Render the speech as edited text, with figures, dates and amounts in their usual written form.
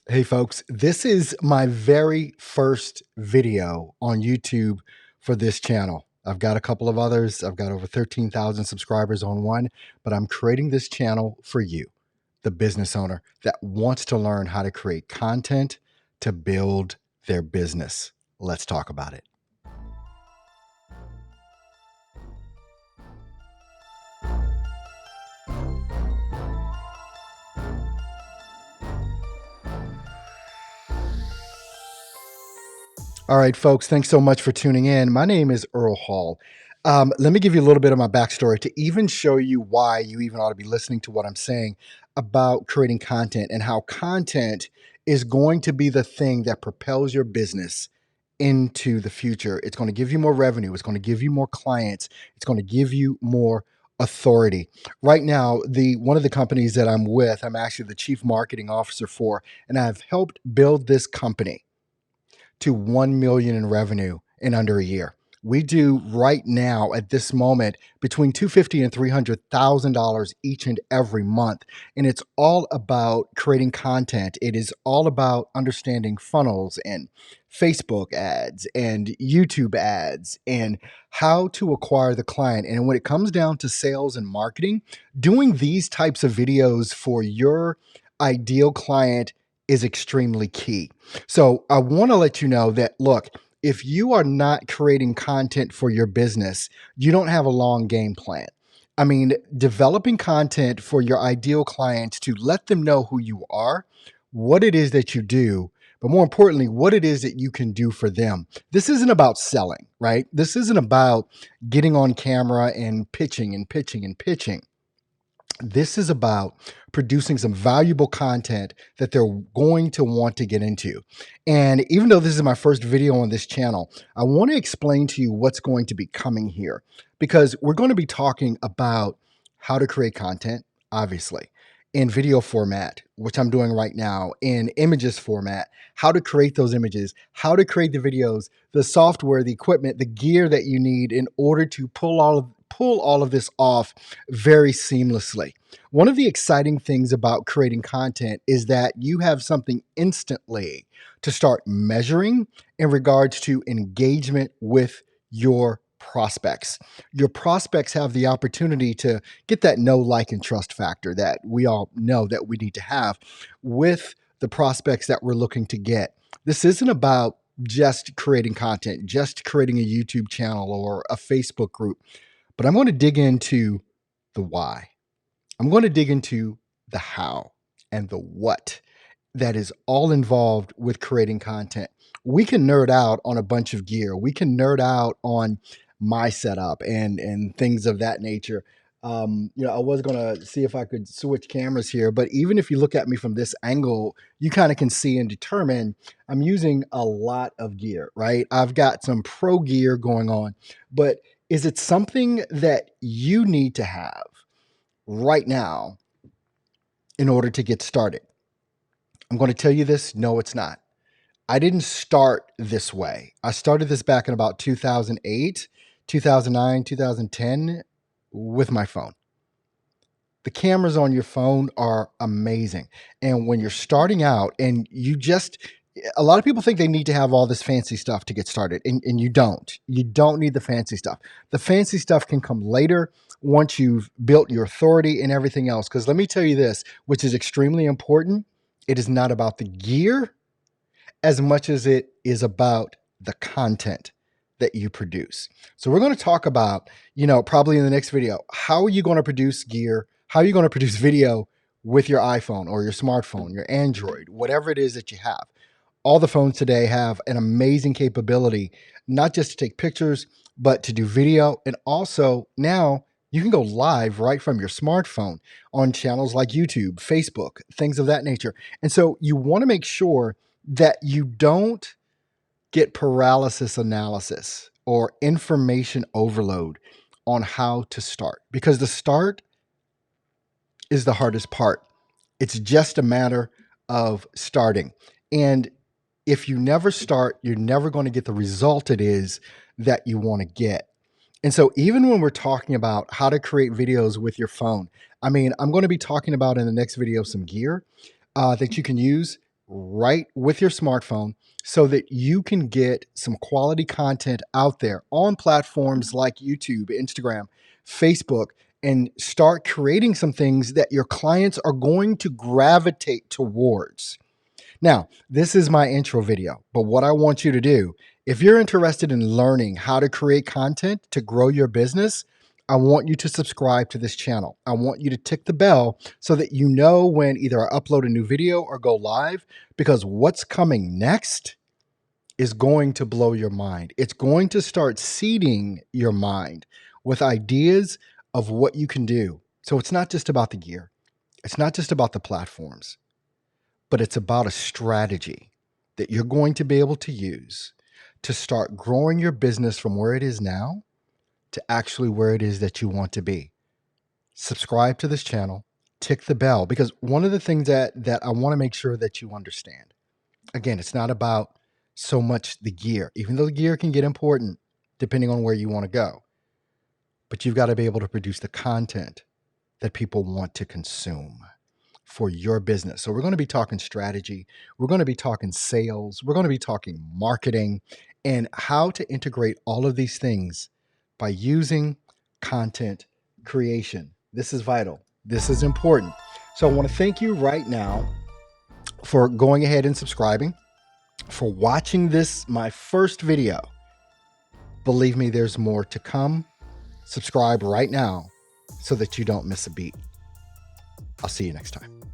Hey folks, this is my very first video on YouTube for this channel. I've got a couple of others. I've got over 13,000 subscribers on one, but I'm creating this channel for you, the business owner that wants to learn how to create content to build their business. Let's talk about it. All right, folks, thanks so much for tuning in. My name is Earl Hall. Let me give you a little bit of my backstory to even show you why you even ought to be listening to what I'm saying about creating content and how content is going to be the thing that propels your business into the future. It's going to give you more revenue. It's going to give you more clients. It's going to give you more authority. Right now, the one of the companies that I'm with, I'm actually the chief marketing officer for, and I've helped build this company to 1 million in revenue in under a year. We do right now at this moment between $250 and $300,000 each and every month. And it's all about creating content. It is all about understanding funnels and Facebook ads and YouTube ads and how to acquire the client. And when it comes down to sales and marketing, doing these types of videos for your ideal client is extremely key. So I want to let you know that, look, if you are not creating content for your business, you don't have a long game plan. I mean, developing content for your ideal clients to let them know who you are, what it is that you do, but more importantly, what it is that you can do for them. This isn't about selling, right? This isn't about getting on camera and pitching and pitching and pitching. This is about producing some valuable content that they're going to want to get into. And even though this is my first video on this channel, I want to explain to you what's going to be coming here because we're going to be talking about how to create content, obviously, in video format, which I'm doing right now, in images format, how to create those images, how to create the videos, the software, the equipment, the gear that you need in order to pull all of this off very seamlessly. One of the exciting things about creating content is that you have something instantly to start measuring in regards to engagement with your prospects. Your prospects have the opportunity to get that know, like, and trust factor that we all know that we need to have with the prospects that we're looking to get. This isn't about just creating content, just creating a YouTube channel or a Facebook group, but I'm going to dig into the why. I'm going to dig into the how and the what that is all involved with creating content. We can nerd out on a bunch of gear. We can nerd out on my setup and things of that nature. I was gonna see if I could switch cameras here, but even if you look at me from this angle, you kind of can see and determine I'm using a lot of gear, right? I've got some pro gear going on, but is it something that you need to have right now in order to get started? I'm going to tell you this. No, it's not. I didn't start this way. I started this back in about 2008, 2009, 2010 with my phone. The cameras on your phone are amazing. And when you're starting out and a lot of people think they need to have all this fancy stuff to get started, and you don't. You don't need the fancy stuff. The fancy stuff can come later once you've built your authority and everything else. Because let me tell you this, which is extremely important, it is not about the gear as much as it is about the content that you produce. So we're going to talk about, probably in the next video, how are you going to produce gear? How are you going to produce video with your iPhone or your smartphone, your Android, whatever it is that you have? All the phones today have an amazing capability, not just to take pictures, but to do video. And also now you can go live right from your smartphone on channels like YouTube, Facebook, things of that nature. And so you want to make sure that you don't get paralysis analysis or information overload on how to start, because the start is the hardest part. It's just a matter of starting. And if you never start, you're never going to get the result it is that you want to get. And so even when we're talking about how to create videos with your phone, I mean, I'm going to be talking about in the next video some gear that you can use right with your smartphone so that you can get some quality content out there on platforms like YouTube, Instagram, Facebook, and start creating some things that your clients are going to gravitate towards. Now, this is my intro video, but what I want you to do, if you're interested in learning how to create content to grow your business, I want you to subscribe to this channel. I want you to tick the bell so that you know when either I upload a new video or go live, because what's coming next is going to blow your mind. It's going to start seeding your mind with ideas of what you can do. So it's not just about the gear. It's not just about the platforms, but it's about a strategy that you're going to be able to use to start growing your business from where it is now to actually where it is that you want to be. Subscribe to this channel, tick the bell, because one of the things that I want to make sure that you understand, again, it's not about so much the gear, even though the gear can get important depending on where you want to go, but you've got to be able to produce the content that people want to consume for your business. So we're going to be talking strategy. We're going to be talking sales. We're going to be talking marketing and how to integrate all of these things by using content creation. This is vital. This is important. So I want to thank you right now for going ahead and subscribing, for watching this, my first video. Believe me, there's more to come. Subscribe right now so that you don't miss a beat. I'll see you next time.